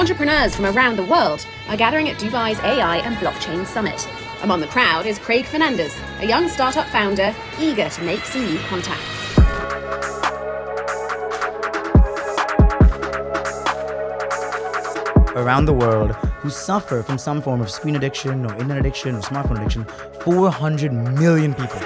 Entrepreneurs from around the world are gathering at Dubai's AI and Blockchain Summit. Among the crowd is Craig Fernandes, a young startup founder eager to make some new contacts. Around the world who suffer from some form of screen addiction or internet addiction or smartphone addiction, 400 million people.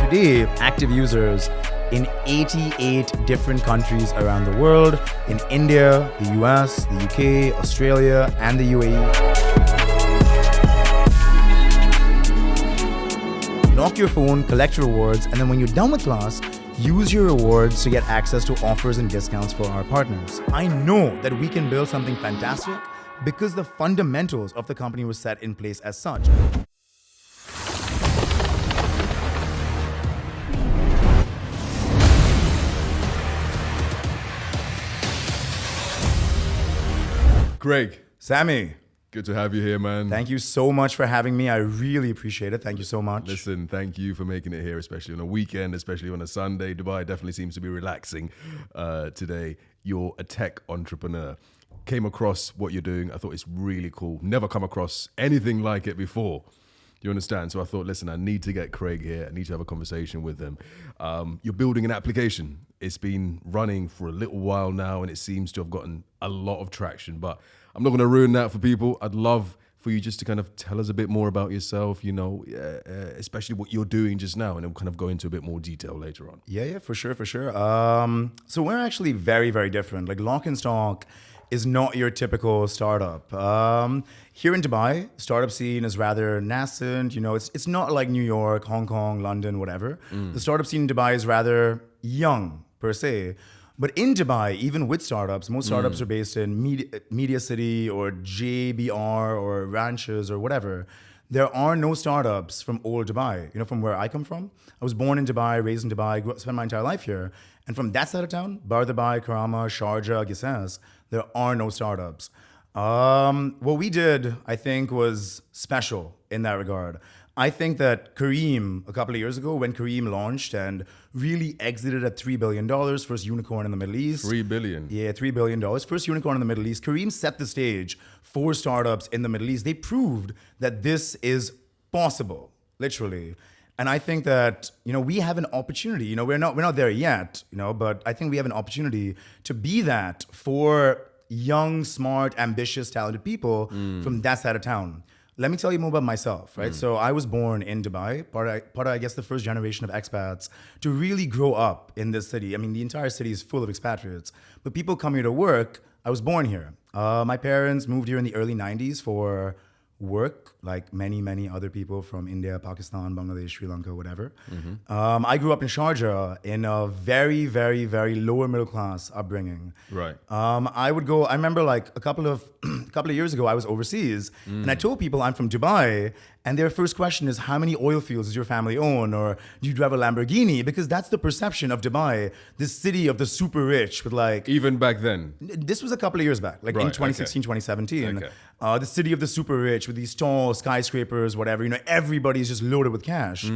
Today, active users in 88 different countries around the world, in India, the US, the UK, Australia, and the UAE. Lock your phone, collect rewards, and then when you're done with class, use your rewards to get access to offers and discounts for our partners. I know that we can build something fantastic because the fundamentals of the company were set in place as such. Craig, Sami, good to have you here, man. thank you so much for having me. I really appreciate it. Thank you so much. Listen, thank you for making it here, especially on a weekend, especially on a Sunday. Dubai definitely seems to be relaxing today. You're a tech entrepreneur. Came across what you're doing. I thought it's really cool. Never come across anything like it before. You understand? So I thought, listen, I need to get Craig here. I need to have a conversation with him. You're building an application. It's been running for a little while now, and it seems to have gotten a lot of traction. But I'm not going to ruin that for people. I'd love for you just to kind of tell us a bit more about yourself, you know, especially what you're doing just now, and then kind of go into a bit more detail later on. Yeah, for sure. So we're actually very, very different. Like Lock&Stock is not your typical startup. Here in Dubai, startup scene is rather nascent. You know, it's not like New York, Hong Kong, London, whatever. The startup scene in Dubai is rather young per se. But in Dubai, even with startups, most startups are based in Media City or JBR or Ranches or whatever. There are no startups from old Dubai. You know, from where I come from. I was born in Dubai, raised in Dubai, spent my entire life here. And from that side of town, Bar Dubai, Karama, Sharjah, Gisas, there are no startups. What we did, I think, was special in that regard. I think that Kareem, a couple of years ago, when Kareem launched and really exited at $3 billion, first unicorn in the Middle East. $3 billion. Yeah, $3 billion. First unicorn in the Middle East. Kareem set the stage for startups in the Middle East. They proved that this is possible, literally. And I think that, you know, we have an opportunity. You know, we're not there yet, you know, but I think we have an opportunity to be that for young, smart, ambitious, talented people from that side of town. Let me tell you more about myself, right? So I was born in Dubai, part of, I guess, the first generation of expats to really grow up in this city. I mean, the entire city is full of expatriates, but people come here to work. I was born here. My parents moved here in the early 90s for work, like many, many other people from India, Pakistan, Bangladesh, Sri Lanka, whatever. I grew up in Sharjah in a very, very, very lower middle class upbringing. Right. I remember like a couple of years ago, I was overseas and I told people I'm from Dubai, and their first question is, how many oil fields does your family own? Or do you drive a Lamborghini? Because that's the perception of Dubai, this city of the super rich with like... Even back then? This was a couple of years back, like in 2016, 2017. Okay. The city of the super rich with these tall skyscrapers, whatever, you know, everybody's just loaded with cash.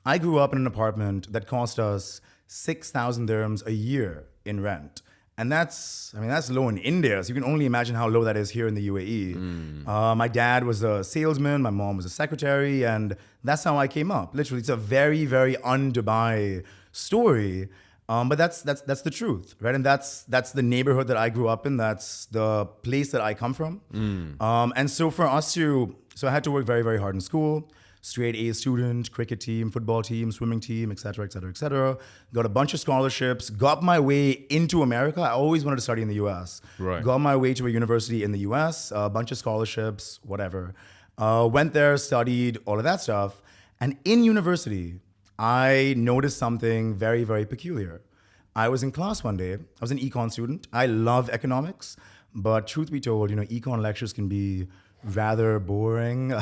I grew up in an apartment that cost us 6,000 dirhams a year in rent. And that's low in India. So you can only imagine how low that is here in the UAE. My dad was a salesman, my mom was a secretary, and that's how I came up. Literally, it's a very, very un-Dubai story. But that's the truth, right? And that's the neighborhood that I grew up in. That's the place that I come from. And so for us so I had to work very, very hard in school. Straight A student, cricket team, football team, swimming team, et cetera, et cetera, et cetera. Got a bunch of scholarships, got my way into America. I always wanted to study in the US. Right. Got my way to a university in the US, a bunch of scholarships, whatever. Went there, studied, all of that stuff. And in university, I noticed something very, very peculiar. I was in class one day. I was an econ student. I love economics, but truth be told, you know, econ lectures can be rather boring.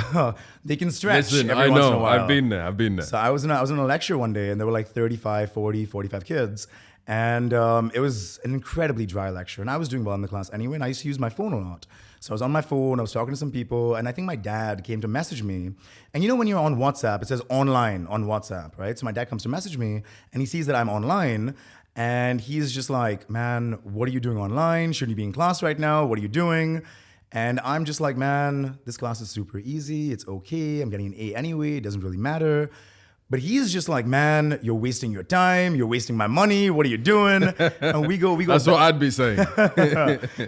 They can stretch Listen, every I once in a know. while. I've been there. So I was in a lecture one day, and there were like 35, 40, 45 kids. And it was an incredibly dry lecture. And I was doing well in the class anyway, and I used to use my phone a lot. So I was on my phone, I was talking to some people, and I think my dad came to message me. And you know when you're on WhatsApp, it says online on WhatsApp, right? So my dad comes to message me, and he sees that I'm online. And he's just like, man, what are you doing online? Shouldn't you be in class right now? What are you doing? And I'm just like, man, this class is super easy. It's okay. I'm getting an A anyway. It doesn't really matter. But he's just like, man, you're wasting your time. You're wasting my money. What are you doing? And we go. That's what I'd be saying.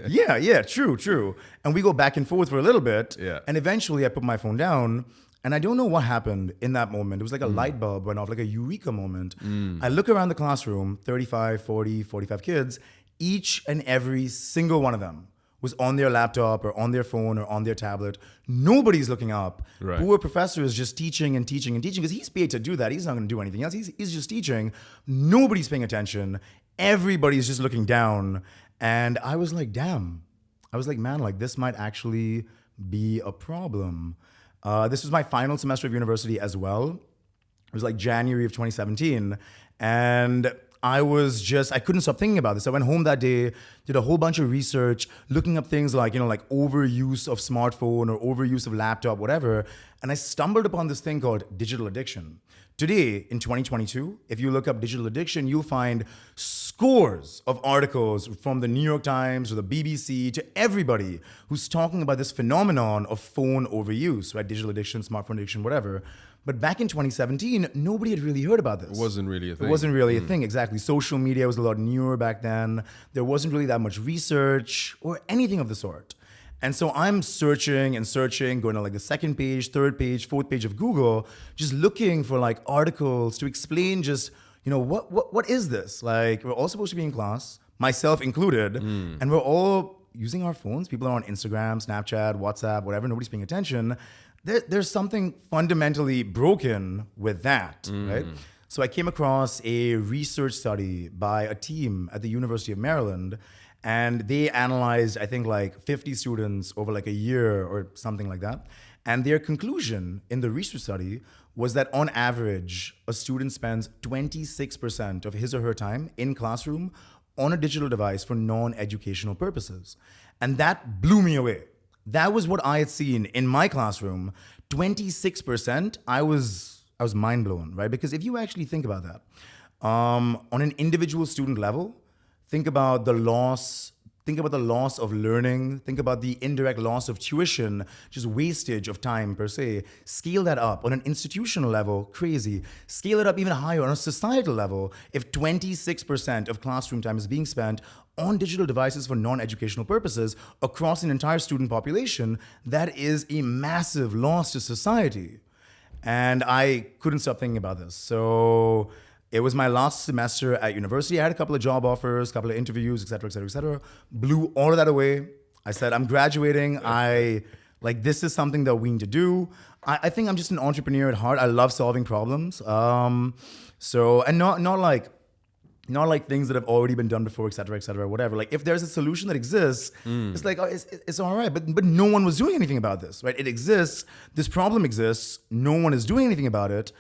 Yeah, true. And we go back and forth for a little bit. Yeah. And eventually I put my phone down. And I don't know what happened in that moment. It was like a light bulb went off, like a eureka moment. I look around the classroom, 35, 40, 45 kids. Each and every single one of them was on their laptop or on their phone or on their tablet. Nobody's looking up. Right. Poor professor is just teaching and teaching and teaching because he's paid to do that. He's not going to do anything else. He's just teaching. Nobody's paying attention. Everybody's just looking down. And I was like, damn. I was like, man, like this might actually be a problem. This was my final semester of university as well. It was like January of 2017. And I couldn't stop thinking about this. I went home that day, did a whole bunch of research, looking up things like, like overuse of smartphone or overuse of laptop, whatever. And I stumbled upon this thing called digital addiction. Today, in 2022, if you look up digital addiction, you'll find scores of articles from the New York Times or the BBC to everybody who's talking about this phenomenon of phone overuse, right? Digital addiction, smartphone addiction, whatever. But back in 2017, nobody had really heard about this. It wasn't really a thing. It wasn't really a thing, exactly. Social media was a lot newer back then. There wasn't really that much research or anything of the sort. And so I'm searching, going to like the second page, third page, fourth page of Google, just looking for like articles to explain just, what is this? Like, we're all supposed to be in class, myself included, and we're all using our phones. People are on Instagram, Snapchat, WhatsApp, whatever. Nobody's paying attention. There's something fundamentally broken with that, right? So I came across a research study by a team at the University of Maryland, and they analyzed, I think, like 50 students over like a year or something like that. And their conclusion in the research study was that on average, a student spends 26% of his or her time in classroom on a digital device for non-educational purposes. And that blew me away. That was what I had seen in my classroom. 26%, I was mind blown, right? Because if you actually think about that, on an individual student level, think about the loss of learning, think about the indirect loss of tuition, just wastage of time per se. Scale that up on an institutional level, crazy. Scale it up even higher on a societal level. If 26% of classroom time is being spent on digital devices for non-educational purposes across an entire student population, that is a massive loss to society. And I couldn't stop thinking about this. So it was my last semester at university. I had a couple of job offers, a couple of interviews, et cetera. Blew all of that away. I said, I'm graduating. This is something that we need to do. I think I'm just an entrepreneur at heart. I love solving problems. And not like things that have already been done before, et cetera, whatever. Like if there's a solution that exists, it's like, it's all right. But no one was doing anything about this, right? It exists. This problem exists. No one is doing anything about it.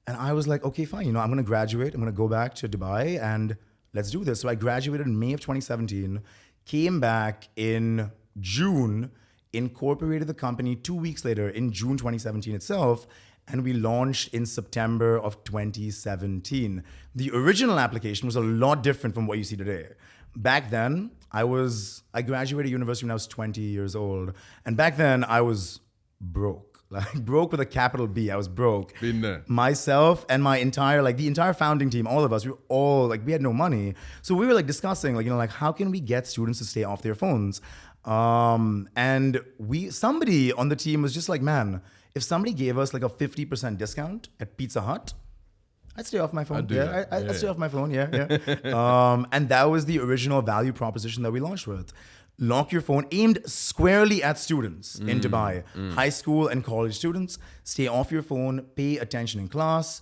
And I was like, okay, fine. I'm going to graduate. I'm going to go back to Dubai and let's do this. So I graduated in May of 2017, came back in June, incorporated the company 2 weeks later in June 2017 itself, and we launched in September of 2017. The original application was a lot different from what you see today. Back then, I graduated university when I was 20 years old. And back then, I was broke. Like broke with a capital B. I was broke. Been there. Myself and the entire founding team, all of us, we had no money. So we were discussing, how can we get students to stay off their phones? And somebody on the team was just like, man, if somebody gave us a 50% discount at Pizza Hut, I'd stay off my phone. I'd stay off my phone. Yeah. And that was the original value proposition that we launched with. Lock your phone, aimed squarely at students in Dubai, high school and college students. Stay off your phone, pay attention in class,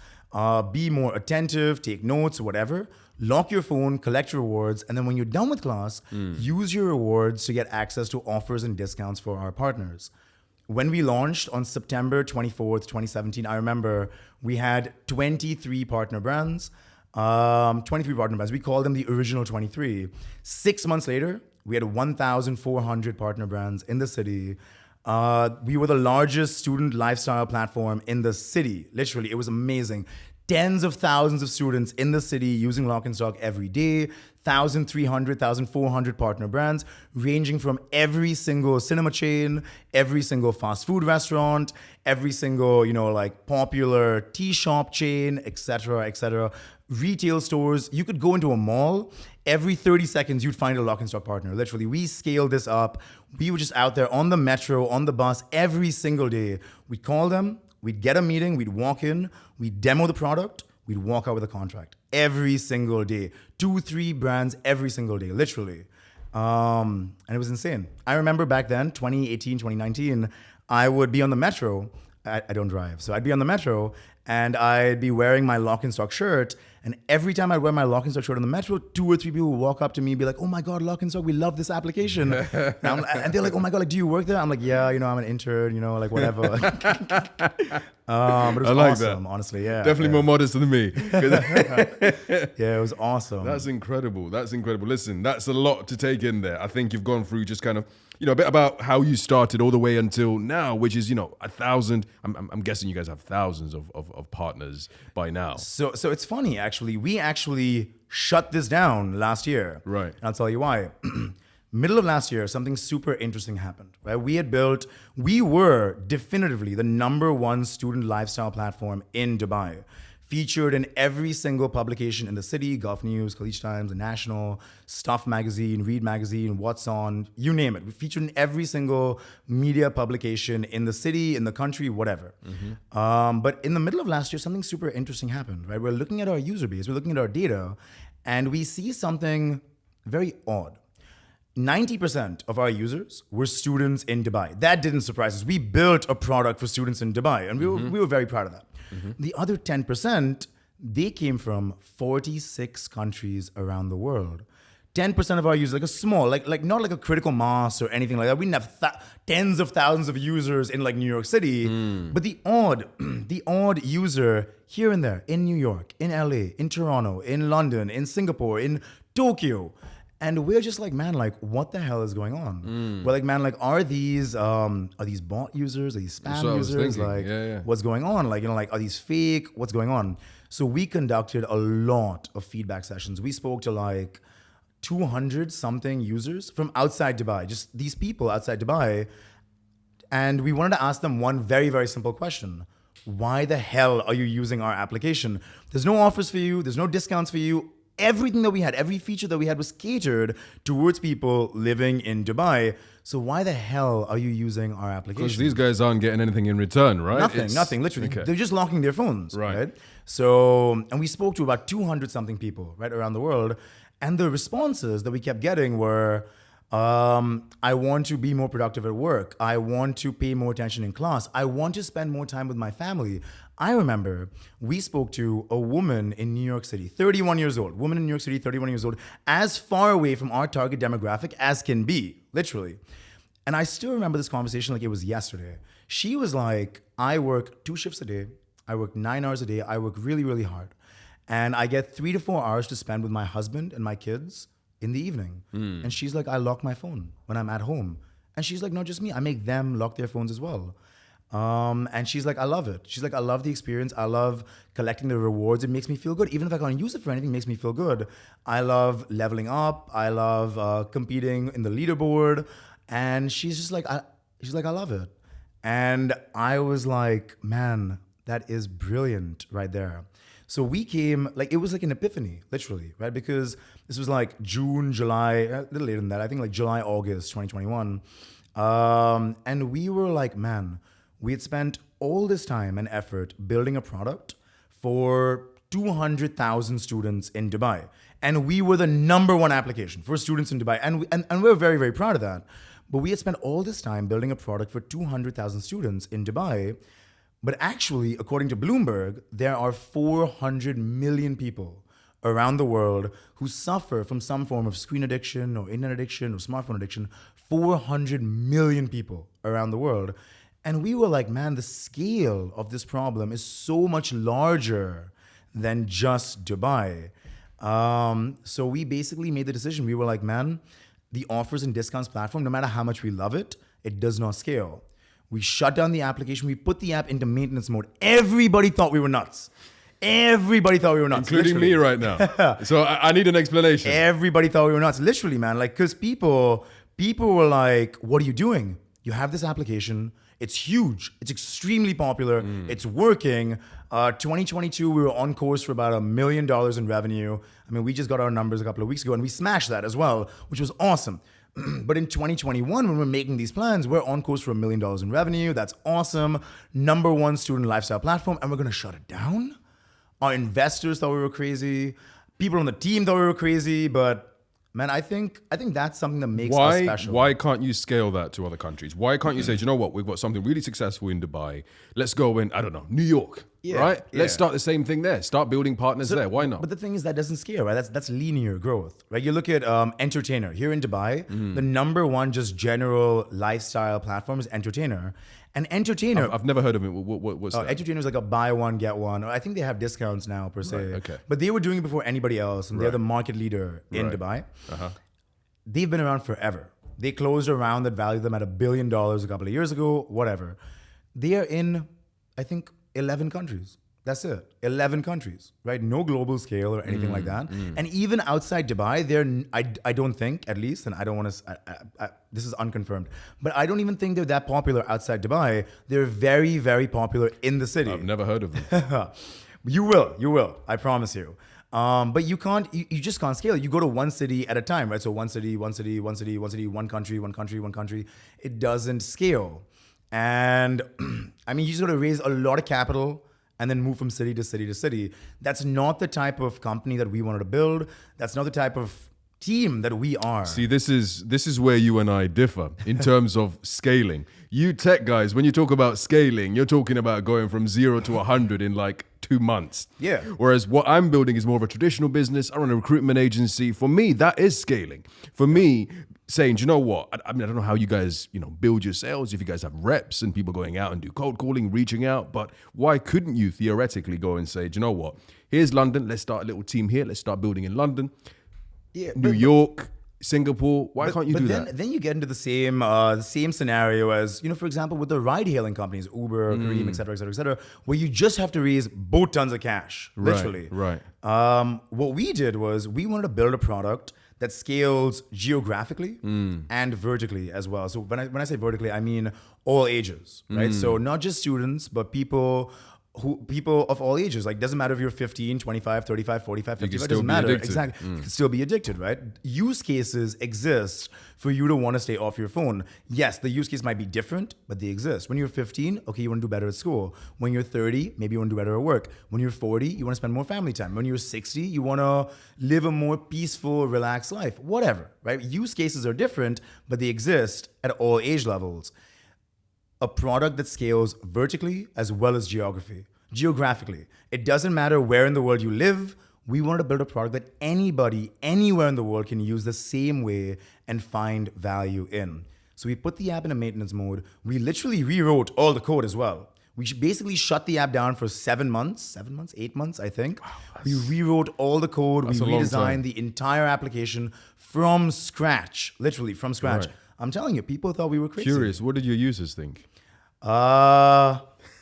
be more attentive, take notes, whatever. Lock your phone, collect rewards, and then when you're done with class, use your rewards to get access to offers and discounts for our partners. When we launched on September 24th, 2017, I remember we had 23 partner brands. We called them the original 23. 6 months later, we had 1,400 partner brands in the city. We were the largest student lifestyle platform in the city. Literally, it was amazing. tens of thousands of students in the city using Lock&Stock every day, 1,300, 1,400 partner brands, ranging from every single cinema chain, every single fast food restaurant, every single, like popular tea shop chain, etc., retail stores. You could go into a mall, every 30 seconds you'd find a Lock&Stock partner. Literally, we scaled this up. We were just out there on the metro, on the bus, every single day. We'd call them, we'd get a meeting, we'd walk in, we'd demo the product, we'd walk out with a contract every single day. 2-3 brands every single day, literally. And it was insane. I remember back then, 2018, 2019, I would be on the metro. I don't drive. So I'd be on the metro and I'd be wearing my Lock&Stock shirt. And every time I'd wear my Lock&Stock shirt on the metro, 2 or 3 people would walk up to me and be like, oh my God, Lock&Stock, we love this application. And they're like, oh my God, like, do you work there? I'm like, yeah, I'm an intern, like whatever. But it was I like awesome, that. honestly, yeah. Definitely more modest than me. Yeah, it was awesome. That's incredible. That's incredible. Listen, that's a lot to take in there. I think you've gone through just kind of, a bit about how you started all the way until now, which is, 1,000. I'm guessing you guys have thousands of partners by now. So it's funny, actually. We actually shut this down last year. Right. And I'll tell you why. Middle of last year, something super interesting happened, right? We were definitively the #1 student lifestyle platform in Dubai. Featured in every single publication in the city, Gulf News, Khaleej Times, The National, Stuff Magazine, Read Magazine, What's On, you name it. We featured in every single media publication in the city, in the country, whatever. But in the middle of last year, something super interesting happened, right? We're looking at our user base, we're looking at our data, and we see something very odd. 90% of our users were students in Dubai. That didn't surprise us. We built a product for students in Dubai, and we were very proud of that. The other 10%, they came from 46 countries around the world. 10% of our users, like a small, like not like a critical mass or anything like that. We didn't have tens of thousands of users in like New York City, but the odd user here and there in New York, in LA, in Toronto, in London, in Singapore, in Tokyo. And we're just like, man, like, what the hell is going on? We're like, man, like, are these bot users? Are these spam users? Like, what's going on? Like, like, are these fake? What's going on? So we conducted a lot of feedback sessions. We spoke to like 200 something users from outside Dubai, just these people outside Dubai. And we wanted to ask them one very, very simple question. Why the hell are you using our application? There's no offers for you. There's no discounts for you. Everything that we had, every feature that we had was catered towards people living in Dubai. So why the hell are you using our application? Because these guys aren't getting anything in return, right? Nothing, literally. Okay. They're just locking their phones, right? So, and we spoke to about 200 something people, right, around the world. And the responses that we kept getting were, I want to be more productive at work. I want to pay more attention in class. I want to spend more time with my family. I remember we spoke to a woman in New York City, 31 years old, woman in New York City, 31 years old, as far away from our target demographic as can be, literally. And I still remember this conversation like it was yesterday. She was like, I work 2 shifts a day. I work 9 hours a day. I work really, really hard. And I get 3 to 4 hours to spend with my husband and my kids in the evening. And she's like, I lock my phone when I'm at home. And she's like, not just me, I make them lock their phones as well. And she's like, I love it. She's like, I love the experience. I love collecting the rewards. It makes me feel good. Even if I can't use it for anything, it makes me feel good. I love leveling up. I love competing in the leaderboard. And she's just like, I love it. And I was like, man, that is brilliant right there. So we came, like, it was like an epiphany, literally, right? Because this was like June, July, a little later than that. I think like July, August, 2021. And we were like, man, we had spent all this time and effort building a product for 200,000 students in Dubai. And we were the #1 application for students in Dubai. And we're very, very proud of that. But we had spent all this time building a product for 200,000 students in Dubai. But actually, according to Bloomberg, there are 400 million people around the world who suffer from some form of screen addiction or internet addiction or smartphone addiction. 400 million people around the world. And we were like, man, the scale of this problem is so much larger than just Dubai. So we basically made the decision. We were like, man, the offers and discounts platform, no matter how much we love it, it does not scale. We shut down the application. We put the app into maintenance mode. Everybody thought we were nuts. Everybody thought we were nuts. Including me right now. So I need an explanation. Everybody thought we were nuts. Literally, man. Like, because people were like, what are you doing? You have this application. It's huge. It's extremely popular. It's working. 2022, we were on course for about $1 million in revenue. I mean, we just got our numbers a couple of weeks ago and we smashed that as well, which was awesome. But in 2021, when we're making these plans, we're on course for $1 million in revenue. That's awesome. #1 student lifestyle platform, and we're going to shut it down? Our investors thought we were crazy. People on the team thought we were crazy, but man, I think that's something that makes us special. Why can't you scale that to other countries? Why can't you say, do you know what, we've got something really successful in Dubai. Let's go in, I don't know, New York, right? Let's start the same thing there. Start building partners there. Why not? But the thing is that doesn't scale, right? That's linear growth, right? You look at Entertainer here in Dubai. The #1 just general lifestyle platform is Entertainer. And Entertainer, I've never heard of it. What's that? Entertainer is like a buy one get one. I think they have discounts now per se. Right, okay. But they were doing it before anybody else, and they're the market leader in Dubai. They've been around forever. They closed a round that valued them at $1 billion a couple of years ago. Whatever. They are in, I think, 11 countries. That's it. 11 countries, right? No global scale or anything like that. And even outside Dubai, I don't think, at least, and I don't want to, this is unconfirmed, but I don't even think they're that popular outside Dubai. They're very, very popular in the city. I've never heard of them. You will. I promise you. But you just can't scale. You go to one city at a time, right? So one city, one country. It doesn't scale. And I mean, you just got to raise a lot of capital and then move from city to city to city. That's not the type of company that we wanted to build. That's not the type of team that we are. See, this is where you and I differ in terms of scaling. You tech guys, when you talk about scaling, you're talking about going from 0 to 100 in like 2 months. Yeah. Whereas what I'm building is more of a traditional business. I run a recruitment agency. For me, that is scaling. For me, saying, do you know what? I mean, I don't know how you guys, build your sales, if you guys have reps and people going out and do cold calling, reaching out, but why couldn't you theoretically go and say, do you know what? Here's London. Let's start a little team here. Let's start building in London. Yeah, New York, Singapore. Why can't you do that? Then you get into the same scenario as, for example, with the ride-hailing companies, Uber, Careem, et cetera, where you just have to raise boat tons of cash, literally. Right. What we did was we wanted to build a product that scales geographically and vertically as well. So when I say vertically, I mean all ages, right? So not just students, but people of all ages. Like, doesn't matter if you're 15, 25, 35, 45, 55, doesn't matter. Exactly. You can still be addicted, right? Use cases exist for you to want to stay off your phone. Yes, the use case might be different, but they exist. When you're 15, okay, you want to do better at school. When you're 30, maybe you want to do better at work. When you're 40, you want to spend more family time. When you're 60, you want to live a more peaceful, relaxed life. Whatever, right? Use cases are different, but they exist at all age levels. A product that scales vertically as well as geographically. It doesn't matter where in the world you live. We wanted to build a product that anybody, anywhere in the world can use the same way and find value in. So we put the app in a maintenance mode. We literally rewrote all the code as well. We basically shut the app down for 8 months, I think. Wow, we rewrote all the code. We redesigned the entire application from scratch, literally from scratch. Right. I'm telling you, people thought we were crazy. Curious, what did your users think? They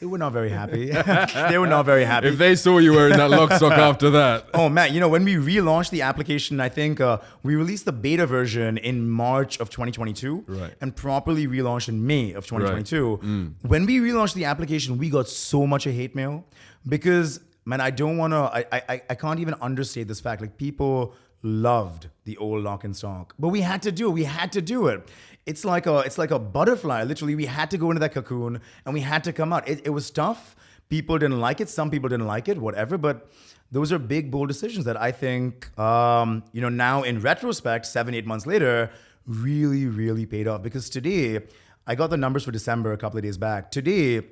were not very happy. They were not very happy. If they saw you wearing that Lock&Stock after that. Oh man, when we relaunched the application, I think we released the beta version in March of 2022 and properly relaunched in May of 2022. When we relaunched the application, we got so much hate mail because, man, I can't even understate this fact. Like, people loved the old Lock&Stock, but we had to do it. It's like a butterfly. Literally, we had to go into that cocoon and we had to come out. It was tough. People didn't like it. Some people didn't like it, whatever. But those are big, bold decisions that I think, now in retrospect, 7-8 months later, really, really paid off. Because today, I got the numbers for December a couple of days back. Today,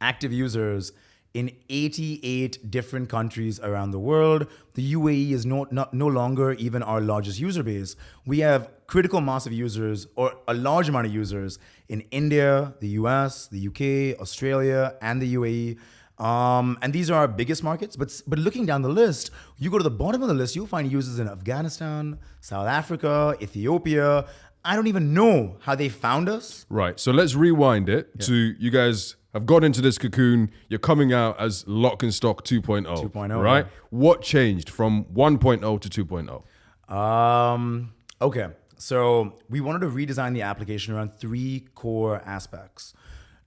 active users in 88 different countries around the world. The UAE is no longer even our largest user base. We have critical mass of users, or a large amount of users, in India, the US, the UK, Australia, and the UAE. And these are our biggest markets. But looking down the list, you go to the bottom of the list, you'll find users in Afghanistan, South Africa, Ethiopia. I don't even know how they found us. Right. So let's rewind it to you guys have got into this cocoon. You're coming out as Lock and Stock 2.0. 2.0, right? yeah. What changed from 1.0 to 2.0? Okay, so we wanted to redesign the application around 3 core aspects.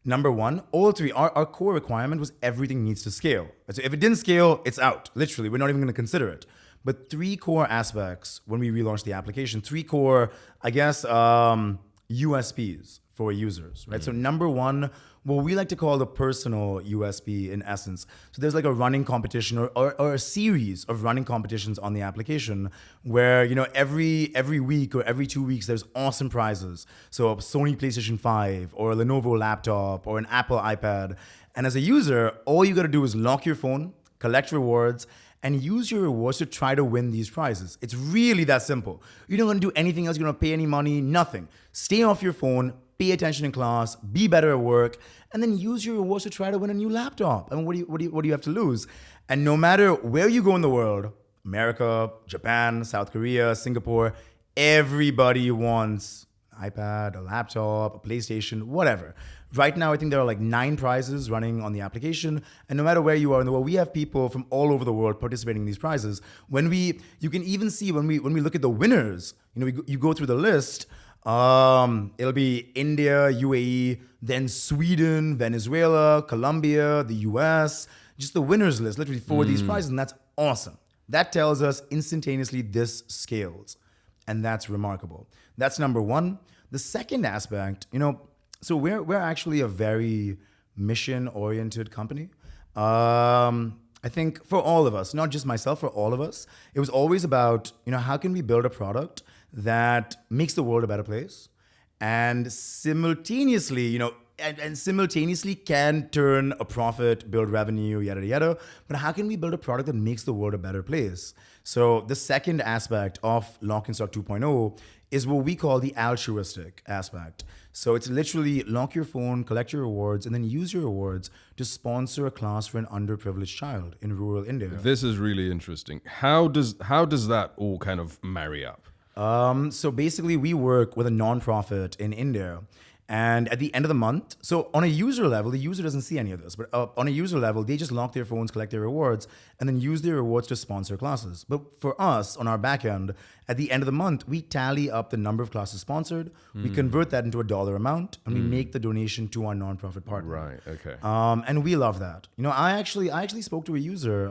Number one, all 3, our core requirement was everything needs to scale. So if it didn't scale, it's out. Literally, we're not even going to consider it. But 3 core aspects when we relaunched the application, 3 core, I guess, USPs for users, right? So number one, what we like to call the personal USP in essence. So there's like a running competition or a series of running competitions on the application where, every week or every 2 weeks, there's awesome prizes. So a Sony PlayStation 5 or a Lenovo laptop or an Apple iPad. And as a user, all you got to do is lock your phone, collect rewards, and use your rewards to try to win these prizes. It's really that simple. You're not gonna do anything else. You're gonna pay any money, nothing. Stay off your phone, pay attention in class, be better at work, and then use your rewards to try to win a new laptop. I mean, what do you have to lose? And no matter where you go in the world, America, Japan, South Korea, Singapore, everybody wants an iPad, a laptop, a PlayStation, whatever. Right now, I think there are like 9 prizes running on the application. And no matter where you are in the world, we have people from all over the world participating in these prizes. You can even see when we look at the winners, you go through the list, it'll be India, UAE, then Sweden, Venezuela, Colombia, the US, just the winners list, literally for these prizes. And that's awesome. That tells us instantaneously this scales. And that's remarkable. That's number one. The second aspect, so we're actually a very mission-oriented company. I think for all of us, not just myself, for all of us, it was always about, how can we build a product that makes the world a better place and simultaneously, and simultaneously can turn a profit, build revenue, yada, yada. But how can we build a product that makes the world a better place? So the second aspect of Lock&Stock 2.0 is what we call the altruistic aspect. So it's literally lock your phone, collect your rewards, and then use your rewards to sponsor a class for an underprivileged child in rural India. This is really interesting. How does that all kind of marry up? So basically, we work with a nonprofit in India. And at the end of the month, so on a user level, the user doesn't see any of this, but on a user level, they just lock their phones, collect their rewards, and then use their rewards to sponsor classes. But for us, on our back end, at the end of the month, we tally up the number of classes sponsored, we convert that into a dollar amount, and we make the donation to our nonprofit partner. Right, okay. And we love that. I actually spoke to a user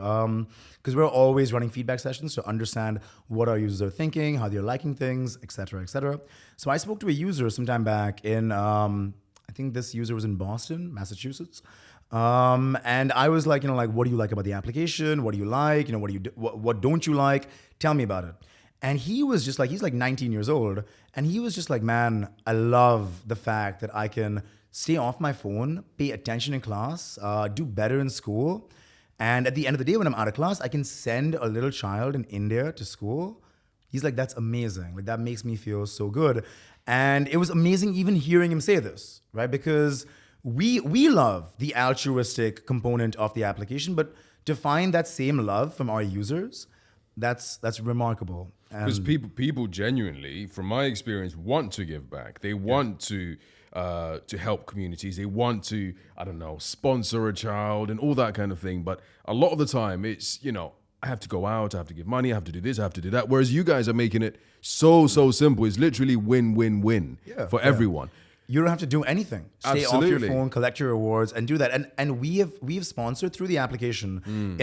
because we're always running feedback sessions to understand what our users are thinking, how they're liking things, et cetera, et cetera. So I spoke to a user sometime back in, I think this user was in Boston, Massachusetts. And I was like, what do you like about the application? What do you like? What don't you like? Tell me about it. And he was just like, he's like 19 years old. And he was just like, man, I love the fact that I can stay off my phone, pay attention in class, do better in school. And at the end of the day, when I'm out of class, I can send a little child in India to school. He's like, that's amazing. Like, that makes me feel so good. And it was amazing even hearing him say this, right? Because we love the altruistic component of the application, but to find that same love from our users, that's remarkable. Because people genuinely, from my experience, want to give back. They want to help communities. They want to, I don't know, sponsor a child and all that kind of thing. But a lot of the time, it's, I have to go out, I have to give money, I have to do this, I have to do that. Whereas you guys are making it so simple. It's literally win-win-win for everyone. You don't have to do anything. Stay Absolutely. off your phone, collect your rewards, and do that. And we've sponsored through the application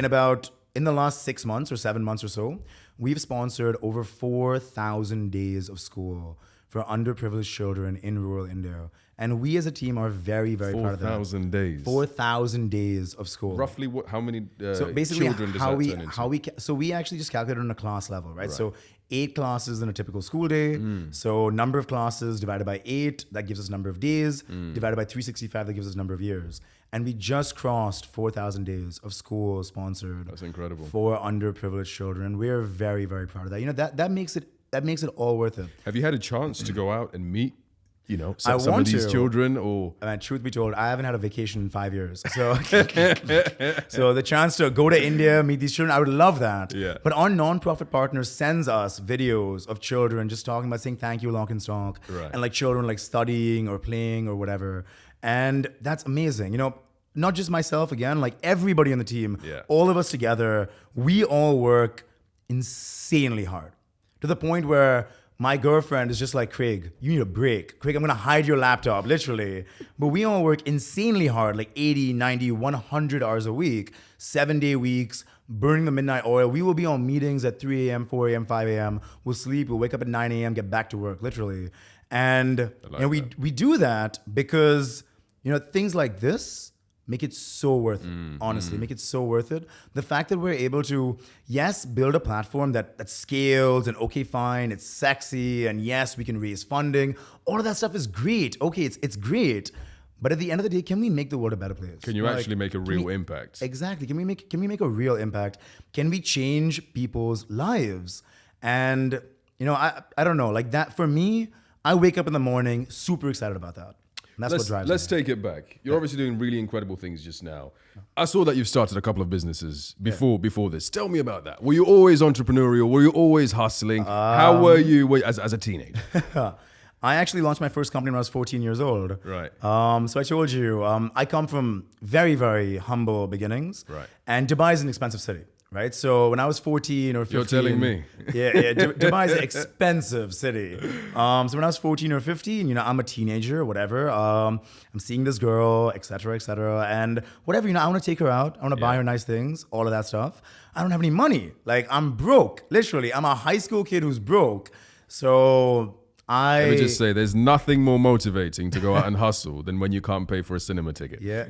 in the last 6 months or 7 months or so, we've sponsored over 4,000 days of school for underprivileged children in rural India. And we as a team are very, very proud of that. 4,000 days. 4,000 days of school. Roughly how many So basically, children does that turn into? So we actually just calculated on a class level, right? So 8 classes in a typical school day. So number of classes divided by 8, that gives us number of days. Divided by 365, that gives us number of years. And we just crossed 4,000 days of school sponsored. That's incredible. For underprivileged children. We're very, very proud of that. That makes it all worth it. Have you had a chance to go out and meet, some of want these to. children? Or Truth be told, I haven't had a vacation in 5 years. So, so the chance to go to India, meet these children, I would love that. Yeah. But our nonprofit partner sends us videos of children just talking about saying thank you, Lock&Stock, Right. and like children like studying or playing or whatever. And that's amazing. Not just myself again, like everybody on the team, Yeah. all of us together, we all work insanely hard to the point where my girlfriend is just like, Craig, you need a break. Craig, I'm going to hide your laptop, literally. But we all work insanely hard, like 80, 90, 100 hours a week, 7-day weeks, burning the midnight oil. We will be on meetings at 3 a.m., 4 a.m., 5 a.m. We'll sleep, we'll wake up at 9 a.m., get back to work, literally. And we do that because, things like this make it so worth it, honestly, make it so worth it. The fact that we're able to, yes, build a platform that scales and okay, fine, it's sexy, and yes, we can raise funding. All of that stuff is great. Okay, it's great. But at the end of the day, can we make the world a better place? Can you actually make a real impact? Exactly. Can we make a real impact? Can we change people's lives? And, I don't know, like that for me, I wake up in the morning super excited about that. And that's what drives me. Let's take it back. You're obviously doing really incredible things just now. I saw that you've started a couple of businesses before this. Tell me about that. Were you always entrepreneurial? Were you always hustling? How were you as a teenager? I actually launched my first company when I was 14 years old. Right. So I told you, I come from very, very humble beginnings. Right. And Dubai is an expensive city. Right, so when I was 14 or 15, you're telling me, Dubai is an expensive city. So when I was 14 or 15, I'm a teenager, whatever. I'm seeing this girl, etc., and whatever. I want to take her out. I want to buy her nice things, all of that stuff. I don't have any money. Like I'm broke, literally. I'm a high school kid who's broke. So let me just say, there's nothing more motivating to go out and hustle than when you can't pay for a cinema ticket. Yeah.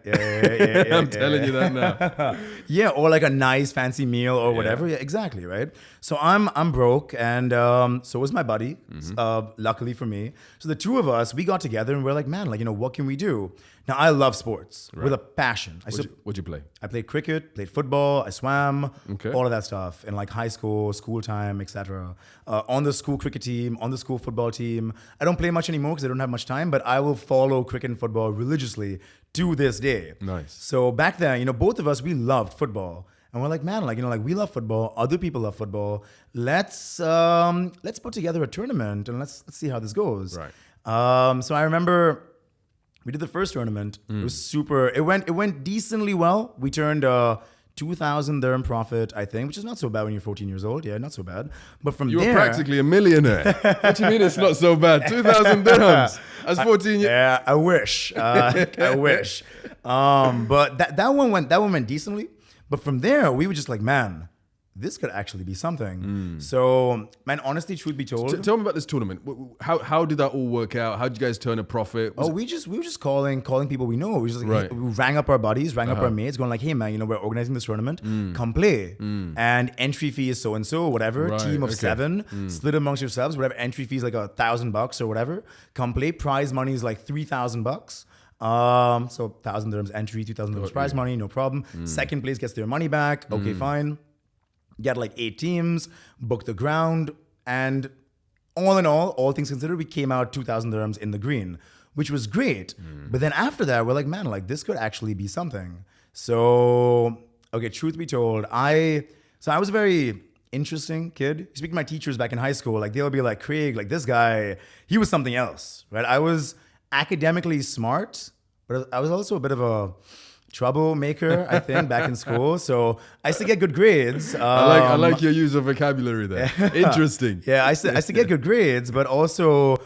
I'm telling you that now. Yeah, or like a nice fancy meal or whatever. Yeah, exactly, right? So I'm broke, and so was my buddy. Luckily for me, so the two of us, we got together and we're like, man, what can we do? Now I love sports with a passion. What'd you play? I played cricket, played football, I swam, all of that stuff in like high school, school time, etc. On the school cricket team, on the school football team. I don't play much anymore because I don't have much time, but I will follow cricket and football religiously to this day. Nice. So back then, both of us, we loved football. And we're like, man, we love football. Other people love football. Let's put together a tournament and let's see how this goes. Right. So I remember we did the first tournament. It was super. It went decently well. We turned 2,000 dirham profit, I think, which is not so bad when you're 14 years old. Yeah, not so bad. But from You're practically a millionaire. What do you mean it's not so bad? 2,000 dirhams as 14 years. Yeah, I wish. I wish. But that one went decently. But from there, we were just like, man, this could actually be something. So, man, honestly, truth be told, tell me about this tournament. How did that all work out? How did you guys turn a profit? we were just calling people we know. We just like, we rang up our buddies, rang up our mates, going like, hey man, we're organizing this tournament. Come play. And entry fee is so and so, whatever. Team of 7, split amongst yourselves. Whatever entry fee is like $1,000 or whatever. Come play. Prize money is like $3,000. So 1,000 dirhams entry, 2,000 dirhams prize money, no problem. Second place gets their money back. Okay, fine. Get like 8 teams, book the ground, and all in all things considered, we came out 2,000 dirhams in the green, which was great. But then after that, we're like, man, like this could actually be something. So, okay, truth be told, I was a very interesting kid. Speaking to my teachers back in high school, like they'll be like, Craig, like this guy, he was something else, right? I was academically smart, but I was also a bit of a troublemaker, I think, back in school. So I used to get good grades. I like your use of vocabulary there. Interesting. Yeah, I used to get good grades, but also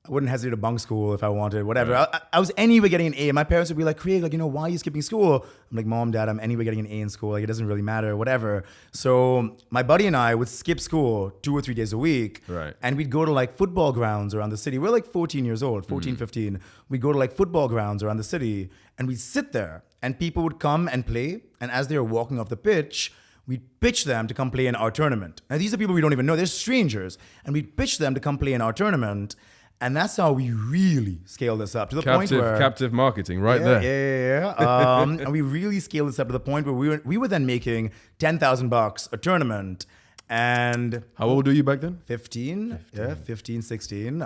I wouldn't hesitate to bunk school if I wanted, whatever. Right. I was anyway getting an A. My parents would be like, Craig, like, why are you skipping school? I'm like, Mom, Dad, I'm anyway getting an A in school. Like, it doesn't really matter, whatever. So my buddy and I would skip school 2 or 3 days a week. Right. And we'd go to like football grounds around the city. We're like 14 years old, 14, 15. We'd go to like football grounds around the city and we'd sit there and people would come and play. And as they were walking off the pitch, we'd pitch them to come play in our tournament. Now, these are people we don't even know. They're strangers. And we'd pitch them to come play in our tournament. And that's how we really scaled this up to the point where captive marketing there. Yeah. And we really scaled this up to the point where we were then making $10,000 a tournament. And how old were you back then? 15. Yeah, 15, 16.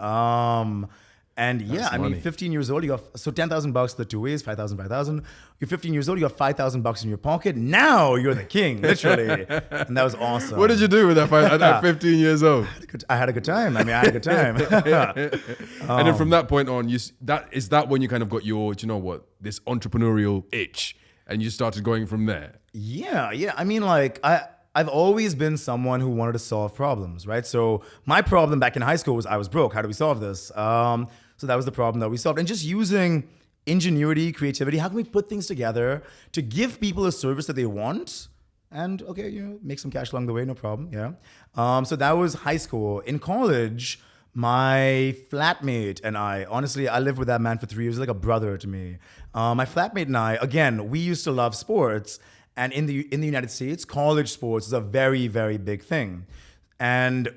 And yeah, I mean, money. 15 years old, you got, so 10,000 bucks the two ways, 5,000, 5,000. You're 15 years old, you got 5,000 bucks in your pocket. Now you're the king, literally. And that was awesome. What did you do with that at 15 years old? I had a good time. I mean, I had a good time. And then from that point on, is that when you kind of got your, do you know what, this entrepreneurial itch, and you started going from there? Yeah. I mean, like, I've always been someone who wanted to solve problems, right? So my problem back in high school was I was broke. How do we solve this? So that was the problem that we solved. And just using ingenuity, creativity, how can we put things together to give people a service that they want? And okay, make some cash along the way, no problem, yeah. So that was high school. In college, my flatmate and I, honestly, I lived with that man for 3 years, like a brother to me. My flatmate and I, again, we used to love sports. And in the United States, college sports is a very, very big thing. And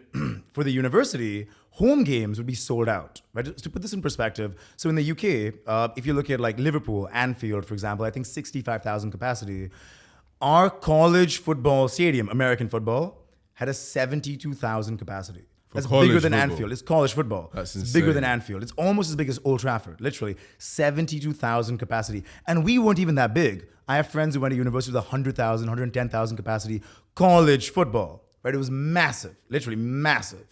for the university, home games would be sold out, right? Just to put this in perspective, so in the UK, if you look at like Liverpool, Anfield, for example, I think 65,000 capacity. Our college football stadium, American football, had a 72,000 capacity. That's bigger than football. Anfield. It's college football. That's It's insane. bigger than Anfield. It's almost as big as Old Trafford, literally. 72,000 capacity. And we weren't even that big. I have friends who went to university with 100,000, 110,000 capacity college football, right? It was massive, literally massive.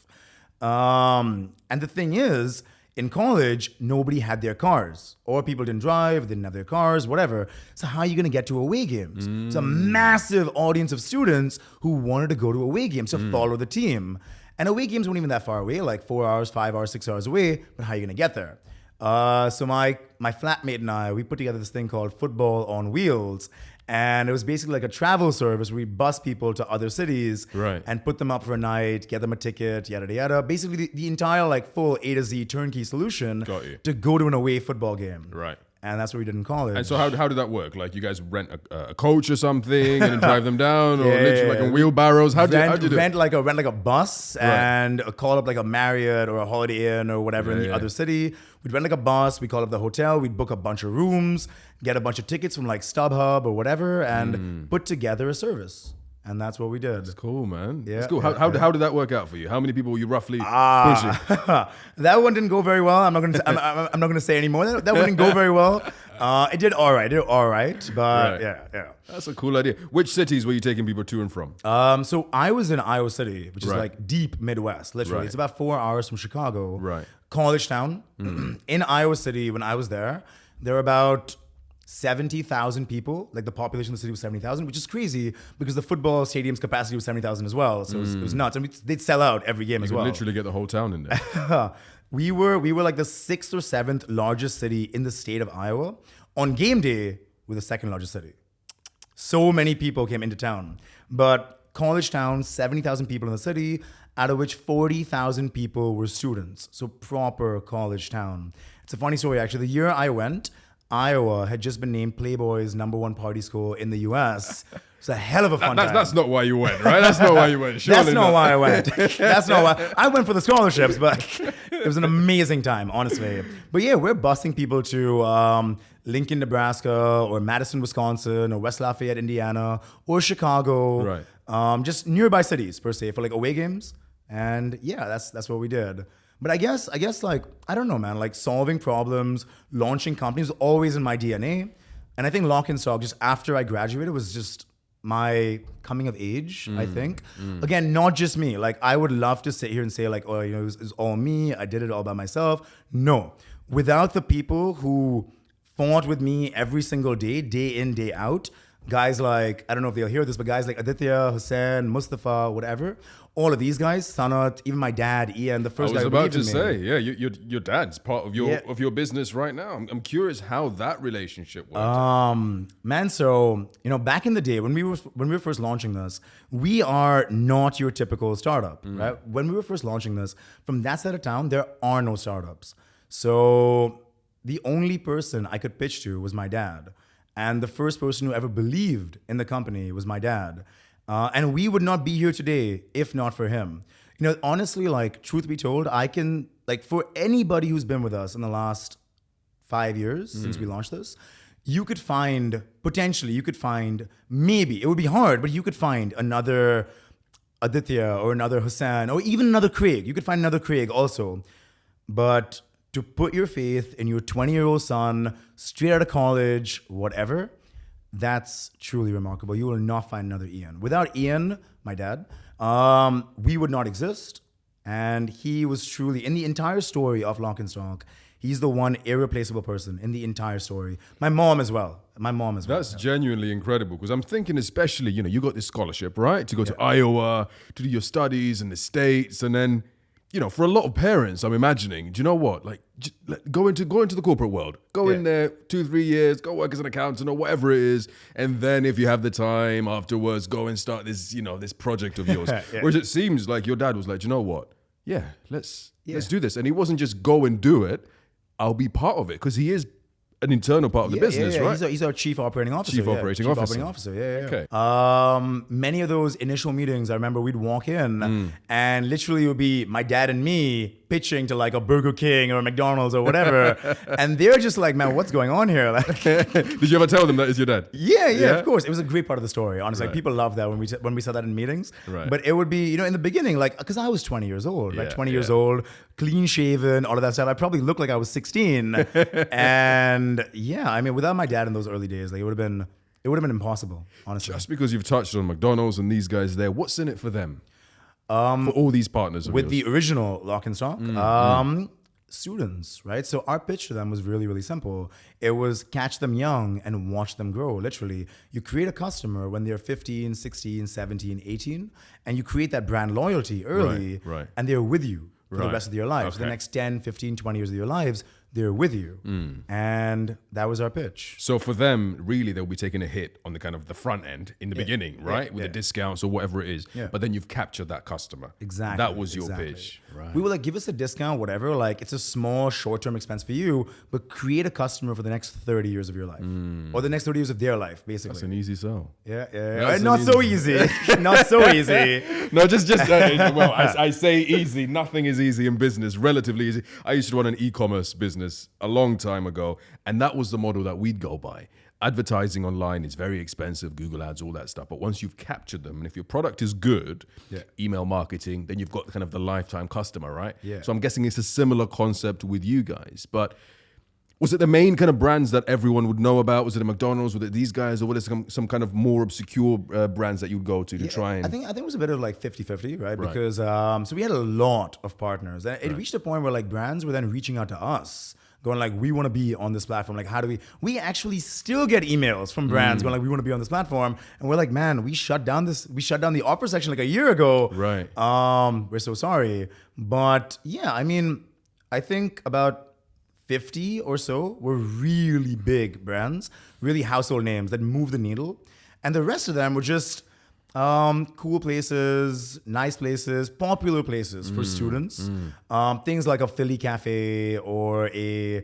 And the thing is, in college, nobody had their cars, or people didn't drive, didn't have their cars, whatever. So how are you going to get to away games? It's a massive audience of students who wanted to go to away games to follow the team. And away games weren't even that far away, like 4 hours, 5 hours, 6 hours away. But how are you going to get there? So my flatmate and I, we put together this thing called Football on Wheels. And it was basically like a travel service where we bus people to other cities Right. and put them up for a night, get them a ticket, yada, yada. Basically, the entire like full A to Z turnkey solution Got you. to go to an away football game. Right. And that's what we did in college. And so how did that work? Like you guys rent a coach or something and then drive them down, or literally like in wheelbarrows? How'd you do it? Rent like a bus and call up like a Marriott or a Holiday Inn or whatever in the other city. We'd rent like a bus, we'd call up the hotel, we'd book a bunch of rooms, get a bunch of tickets from like StubHub or whatever, and put together a service. And that's what we did. Cool, man. Yeah, That's cool. yeah, How did that work out for you? How many people were you roughly pushing? That one didn't go very well. I'm not gonna say anymore. That one didn't go very well. It did all right. But Right. yeah. That's a cool idea. Which cities were you taking people to and from? So I was in Iowa City, which is Right. like deep Midwest, literally. Right. It's about 4 hours from Chicago. Right. College town. In Iowa City, when I was there were about 70,000 people. Like the population of the city was 70,000, which is crazy because the football stadium's capacity was 70,000 as well. So it was nuts. And they'd sell out every game as You could well. literally get the whole town in there. We were like the 6th or 7th largest city in the state of Iowa. On game day, we're the 2nd largest city. So many people came into town. But college town, 70,000 people in the city, out of which 40,000 people were students. So proper college town. It's a funny story, actually. The year I went, Iowa had just been named Playboy's #1 party school in the US. It's a hell of a fun time. That's not why you went, right? That's not why you went. Surely That's not why I went. That's not why. I went for the scholarships, but it was an amazing time, honestly. But yeah, we're busing people to Lincoln, Nebraska, or Madison, Wisconsin, or West Lafayette, Indiana, or Chicago. Right. Just nearby cities, per se, for like away games. And yeah, that's what we did. But I guess like, I don't know, man, like solving problems, launching companies was always in my DNA. And I think Lock&Stock, just after I graduated, was just my coming of age, I think. Again, not just me. Like, I would love to sit here and say like, oh, it was all me. I did it all by myself. No. Without the people who fought with me every single day in, day out, guys like, I don't know if they'll hear this, but guys like Aditya, Hussein, Mustafa, whatever, all of these guys, Sanat, even my dad, Ian, the first guy who I was about believed to in me. say, yeah, your dad's part of your business right now. I'm curious how that relationship worked. Man, so back in the day when we were first launching this, we are not your typical startup, right? When we were first launching this, from that side of town, there are no startups. So the only person I could pitch to was my dad, and the first person who ever believed in the company was my dad. And we would not be here today if not for him. Honestly, like, truth be told, I can, like, for anybody who's been with us in the last 5 years since we launched this, you could find, maybe, it would be hard, but you could find another Aditya or another Hussein or even another Craig. You could find another Craig also. But to put your faith in your 20-year-old son, straight out of college, whatever, that's truly remarkable. You will not find another Ian. Without Ian, my dad, we would not exist. And he was truly, in the entire story of Lock&Stock, he's the one irreplaceable person in the entire story. My mom as well. That's genuinely incredible, because I'm thinking, especially, you got this scholarship, right? To go to Iowa, to do your studies in the States. And then, for a lot of parents, I'm imagining, do you know what? Like, go into the corporate world. Go in there 2-3 years, go work as an accountant or whatever it is. And then if you have the time afterwards, go and start this, this project of yours. Whereas it seems like your dad was like, do you know what? Yeah, let's do this. And he wasn't just go and do it. I'll be part of it, because he is an internal part of the business, right? He's our chief operating officer. Chief operating officer. Yeah. Okay. Many of those initial meetings, I remember we'd walk in and literally it would be my dad and me pitching to like a Burger King or a McDonald's or whatever. And they're just like, man, what's going on here? Like, did you ever tell them that is your dad? Yeah, of course. It was a great part of the story. Honestly, like, people love that when we said that in meetings. Right. But it would be, in the beginning, like, because I was 20 years old, like 20 years old, clean shaven, all of that stuff. I probably looked like I was 16. And yeah, I mean, without my dad in those early days, like, it would have been impossible, honestly. Just because you've touched on McDonald's and these guys there, what's in it for them? For all these partners of with yours? the original Lock&Stock, students, right? So our pitch to them was really, really simple. It was catch them young and watch them grow. Literally, you create a customer when they're 15, 16, 17, 18, and you create that brand loyalty early, Right. and they're with you for the rest of their lives. Okay. For the next 10, 15, 20 years of their lives, they're with you. And that was our pitch. So for them, really, they'll be taking a hit on the kind of the front end in the beginning, right? With the discounts or whatever it is. Yeah. But then you've captured that customer. Exactly. That was your pitch. Right. We were like, give us a discount, whatever. Like, it's a small, short-term expense for you, but create a customer for the next 30 years of your life. Or the next 30 years of their life, basically. That's an easy sell. Yeah. Not so easy. Not so easy. No, just well, I say easy. Nothing is easy in business, relatively easy. I used to run an e-commerce business a long time ago, and that was the model that we'd go by. Advertising online is very expensive, Google ads, all that stuff. But once you've captured them, and if your product is good, email marketing, then you've got kind of the lifetime customer, right? Yeah. So I'm guessing it's a similar concept with you guys. But was it the main kind of brands that everyone would know about? Was it a McDonald's? Was it these guys? Or was it some kind of more obscure brands that you'd go to try and... I think it was a bit of like 50-50, right? Because so we had a lot of partners. And it reached a point where like brands were then reaching out to us, going like, we want to be on this platform. Like, how do we actually still get emails from brands going like, we want to be on this platform. And we're like, man, we shut down the offer section like a year ago. Right. We're so sorry. But yeah, I mean, I think about 50 or so were really big brands, really household names that move the needle. And the rest of them were just cool places, nice places, popular places for students. Things like a Philly cafe or a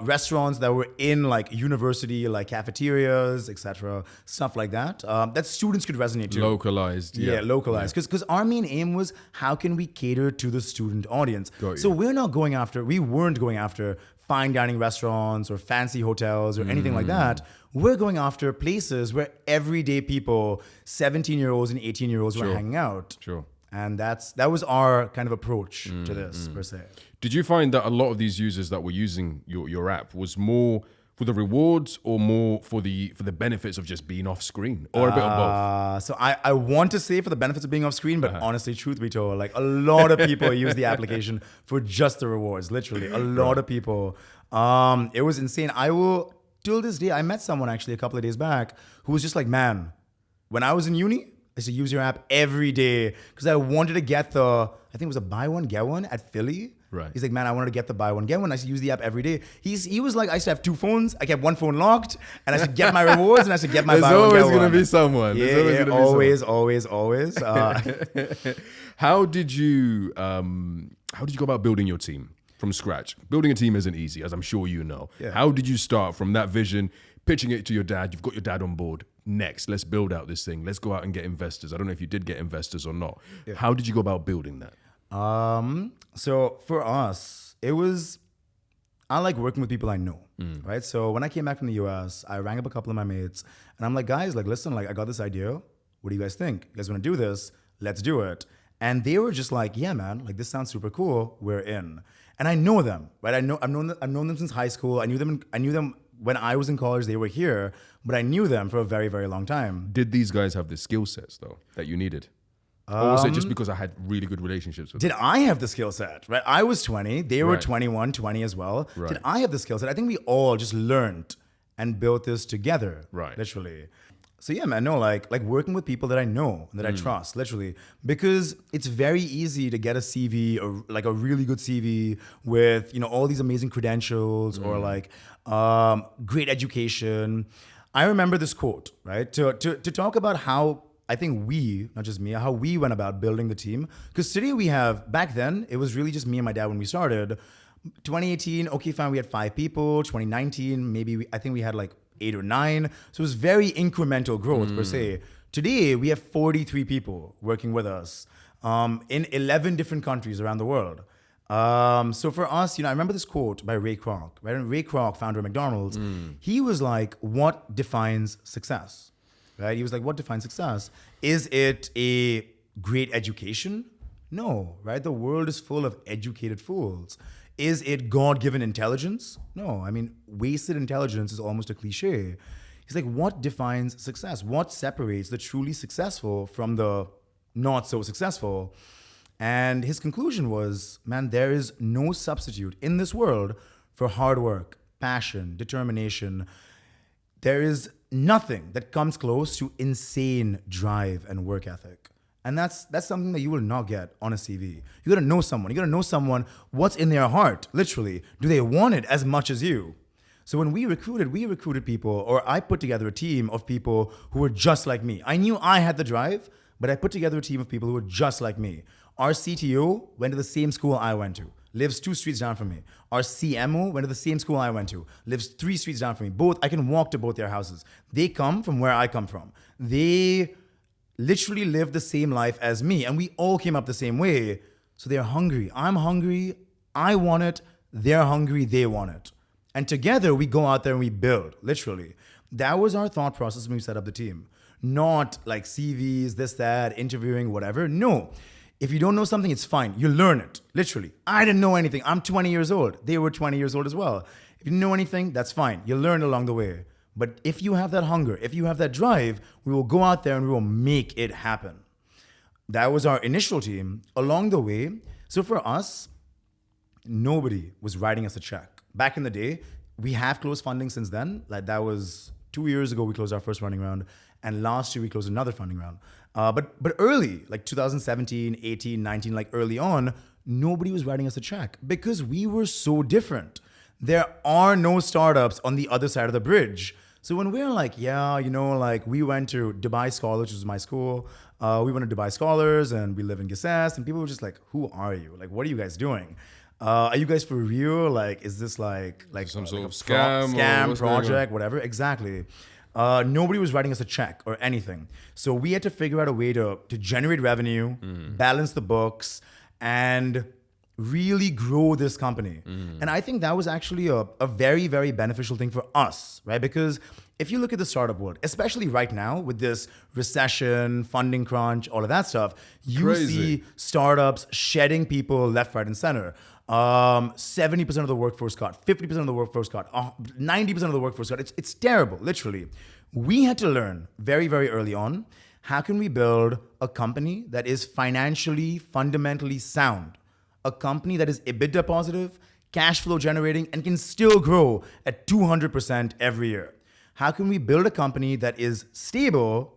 restaurants that were in like university, like cafeterias, etc. Stuff like that. That students could resonate to. Localized. Yeah, localized. Because our main aim was, how can we cater to the student audience? So we weren't going after fine dining restaurants or fancy hotels or anything like that. We're going after places where everyday people, 17-year-olds and 18-year-olds were hanging out. Sure. And that was our kind of approach to this, per se. Did you find that a lot of these users that were using your app was more for the rewards or more for the benefits of just being off screen, or a bit of both? So I want to say for the benefits of being off screen, but honestly, truth be told, like a lot of people use the application for just the rewards. Literally, a lot of people. It was insane. Till this day, I met someone actually a couple of days back who was just like, man, when I was in uni, I used to use your app every day because I wanted to get I think it was a buy one, get one at Philly. Right. He's like, man, I wanted to get the buy one, get one. I used to use the app every day. He was like, I used to have two phones. I kept one phone locked, and I should get my rewards, and I should get my buy one, get one. There's always going to be someone. Always. How did you go about building your team from scratch? Building a team isn't easy, as I'm sure you know. Yeah. How did you start from that vision, pitching it to your dad? You've got your dad on board. Next, let's build out this thing. Let's go out and get investors. I don't know if you did get investors or not. Yeah. How did you go about building that? So for us, I like working with people I know, right? So when I came back from the US, I rang up a couple of my mates and I'm like, guys, like, listen, like, I got this idea. What do you guys think? You guys want to do this? Let's do it. And they were just like, yeah, man, like this sounds super cool. We're in. And I know them, right? I've known them since high school. I knew them when I was in college. They were here, but I knew them for a very, very long time. Did these guys have the skill sets though that you needed? Or was it just because I had really good relationships with them? Did I have the skill set, right? I was 20. They were Right. 21, 20 as well. Right. Did I have the skill set? I think we all just learned and built this together, Right. literally. So yeah, man, no, like working with people that I know, that I trust, literally, because it's very easy to get a CV or like a really good CV with, you know, all these amazing credentials or like great education. I remember this quote, right? To talk about how I think we, not just me, how we went about building the team. Because today we have, back then, it was really just me and my dad when we started. 2018, okay, fine, we had 5 people. 2019, maybe I think we had like 8 or 9. So it was very incremental growth per se. Today, we have 43 people working with us in 11 different countries around the world. So for us, you know, I remember this quote by Ray Kroc, right? And Ray Kroc, founder of McDonald's, he was like, what defines success? Right? He was like, what defines success? Is it a great education? No, right? The world is full of educated fools. Is it God-given intelligence? No, I mean, wasted intelligence is almost a cliche. He's like, what defines success? What separates the truly successful from the not so successful? And his conclusion was, man, there is no substitute in this world for hard work, passion, determination. There is nothing that comes close to insane drive and work ethic. And that's something that you will not get on a CV. You gotta know someone. You gotta know someone, what's in their heart, literally. Do they want it as much as you? So when we recruited people, or I put together a team of people who were just like me. I knew I had the drive, but I put together a team of people who were just like me. Our CTO went to the same school I went to, lives 2 streets down from me. Our CMO went to the same school I went to, lives 3 streets down from me. Both, I can walk to both their houses. They come from where I come from. They literally live the same life as me, and we all came up the same way. So they're hungry. I'm hungry. I want it. They're hungry. They want it. And together we go out there and we build, literally. That was our thought process when we set up the team. Not like CVs, this, that, interviewing, whatever. No. If you don't know something, it's fine. You learn it, literally. I didn't know anything. I'm 20 years old. They were 20 years old as well. If you didn't know anything, that's fine. You learn along the way. But if you have that hunger, if you have that drive, we will go out there and we will make it happen. That was our initial team. Along the way, so for us, nobody was writing us a check. Back in the day, we have closed funding since then. Like that was 2 years ago, we closed our first funding round. And last year, we closed another funding round. But early, like 2017, 18, 19, like early on, nobody was writing us a check because we were so different. There are no startups on the other side of the bridge. So when we're like, yeah, you know, like we went to Dubai Scholars, which was my school. We went to Dubai Scholars and we live in Gissas. And people were just like, who are you? Like, what are you guys doing? Are you guys for real? Like, is this like some sort like of scam or what's going on? project, whatever? Exactly. Nobody was writing us a check or anything. So we had to figure out a way to generate revenue, balance the books, and really grow this company. And I think that was actually a very, very beneficial thing for us, right? Because if you look at the startup world, especially right now with this recession, funding crunch, all of that stuff, you Crazy. see startups shedding people left, right, and center. 70% of the workforce cut, 50% of the workforce cut, 90% of the workforce cut. It's terrible, literally. We had to learn very, very early on, how can we build a company that is financially, fundamentally sound? A company that is EBITDA positive, cash flow generating, and can still grow at 200% every year. How can we build a company that is stable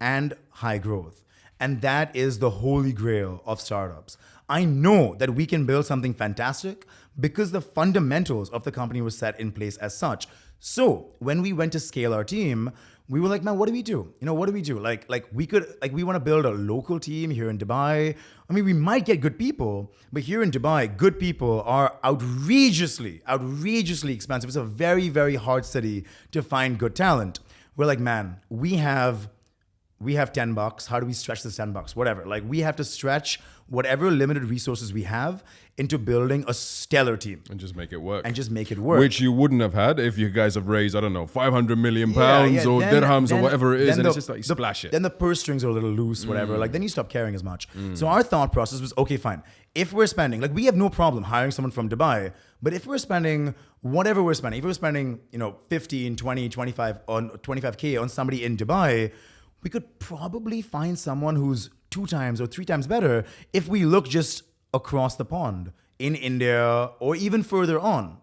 and high growth? And that is the holy grail of startups. I know that we can build something fantastic because the fundamentals of the company were set in place as such. So when we went to scale our team, we were like, man, what do we do? You know, what do we do? Like we want to build a local team here in Dubai. I mean, we might get good people, but here in Dubai, good people are outrageously expensive. It's a very, very hard city to find good talent. We're like, man, we have we have $10. How do we stretch this $10? Whatever. Like, we have to stretch whatever limited resources we have into building a stellar team. And just make it work. Which you wouldn't have had if you guys have raised, I don't know, 500 million pounds or dirhams or whatever it is. And it's just like, splash it. Then the purse strings are a little loose, whatever. Like, then you stop caring as much. So our thought process was, okay, fine. If we're spending, like, we have no problem hiring someone from Dubai, but if we're spending whatever we're spending, if we're spending, 15, 20, 25K on somebody in Dubai, we could probably find someone who's 2 times or 3 times better if we look just across the pond in India or even further on.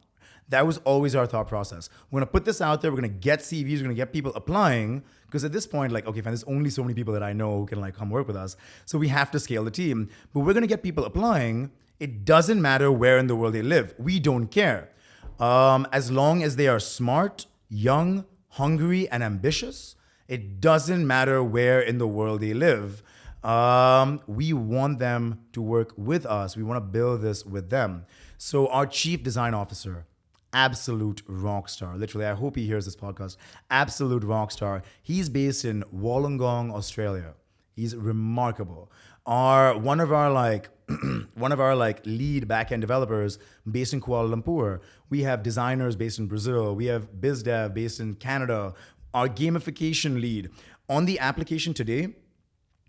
That was always our thought process. We're going to put this out there. We're going to get CVs. We're going to get people applying. Because at this point, like, okay, fine, there's only so many people that I know who can, like, come work with us. So we have to scale the team. But we're going to get people applying. It doesn't matter where in the world they live. We don't care. As long as they are smart, young, hungry, and ambitious, it doesn't matter where in the world they live. We want them to work with us. We want to build this with them. So our chief design officer, absolute rock star. Literally, I hope he hears this podcast. Absolute rock star. He's based in Wollongong, Australia. He's remarkable. One of our lead backend developers based in Kuala Lumpur. We have designers based in Brazil. We have biz dev based in Canada. Our gamification lead on the application today.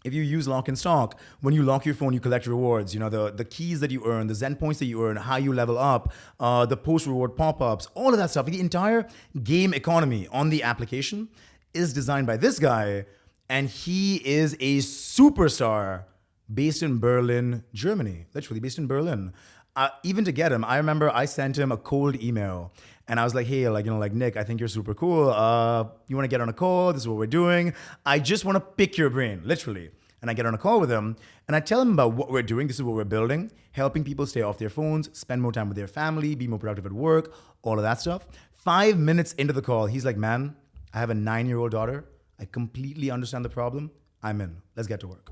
If you use Lock&Stock, when you lock your phone, you collect rewards. The keys that you earn, the Zen points that you earn, how you level up, the post-reward pop-ups, all of that stuff. The entire game economy on the application is designed by this guy, and he is a superstar based in Berlin, Germany. Literally based in Berlin. Even to get him, I remember I sent him a cold email. And I was like, hey, Nick, I think you're super cool. You want to get on a call? This is what we're doing. I just want to pick your brain, literally. And I get on a call with him and I tell him about what we're doing. This is what we're building, helping people stay off their phones, spend more time with their family, be more productive at work, all of that stuff. 5 minutes into the call, he's like, man, I have a 9-year-old daughter. I completely understand the problem. I'm in. Let's get to work.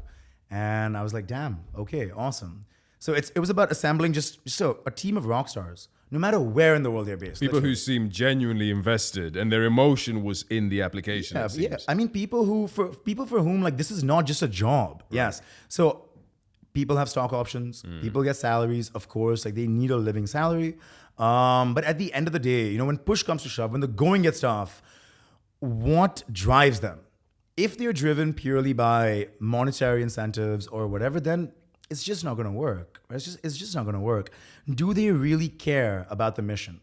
And I was like, damn, okay, awesome. So it was about assembling just a team of rock stars, no matter where in the world they're based. People who seem genuinely invested and their emotion was in the application. Yeah. I mean, people for whom like this is not just a job. Right. Yes. So people have stock options. People get salaries, of course. Like they need a living salary. But at the end of the day, when push comes to shove, when the going gets tough, what drives them? If they're driven purely by monetary incentives or whatever, then it's just not going to work. It's just not going to work. Do they really care about the mission?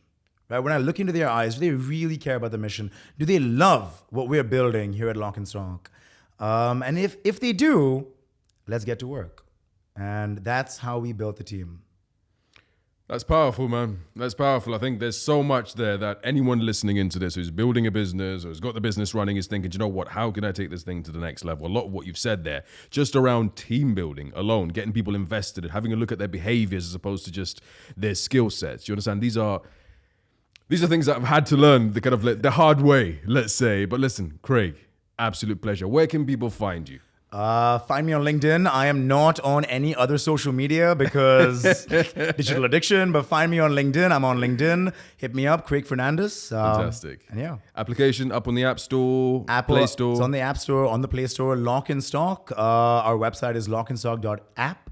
Right? When I look into their eyes, do they really care about the mission? Do they love what we're building here at Lock&Stock? And if they do, let's get to work. And that's how we built the team. That's powerful, man. That's powerful. I think there's so much there that anyone listening into this who's building a business or has got the business running is thinking, you know what, how can I take this thing to the next level? A lot of what you've said there, just around team building alone, getting people invested and having a look at their behaviors as opposed to just their skill sets. You understand? These are things that I've had to learn the kind of the hard way, let's say. But listen, Craig, absolute pleasure. Where can people find you? Find me on LinkedIn. I am not on any other social media because digital addiction, but find me on LinkedIn. I'm on LinkedIn. Hit me up, Craig Fernandes. Fantastic. And yeah. Application up on the App Store, Play Store. It's on the App Store, on the Play Store, Lock&Stock. Our website is lockandstock.app, app.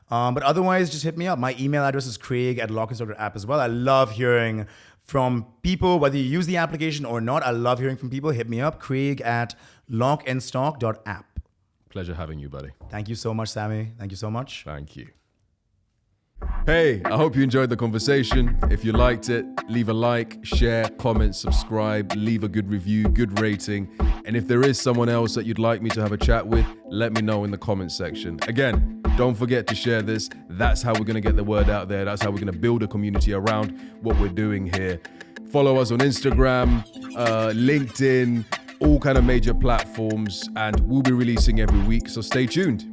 But otherwise, just hit me up. My email address is craig@lockandstock.app as well. I love hearing from people, whether you use the application or not. I love hearing from people. Hit me up, craig@lockandstock.app. Pleasure having you, buddy. Thank you so much, Sami. Thank you so much. Thank you. Hey, I hope you enjoyed the conversation. If you liked it, leave a like, share, comment, subscribe, leave a good review, good rating. And if there is someone else that you'd like me to have a chat with, let me know in the comments section. Again, don't forget to share this. That's how we're going to get the word out there. That's how we're going to build a community around what we're doing here. Follow us on Instagram, LinkedIn, all kind of major platforms, and we'll be releasing every week. So stay tuned.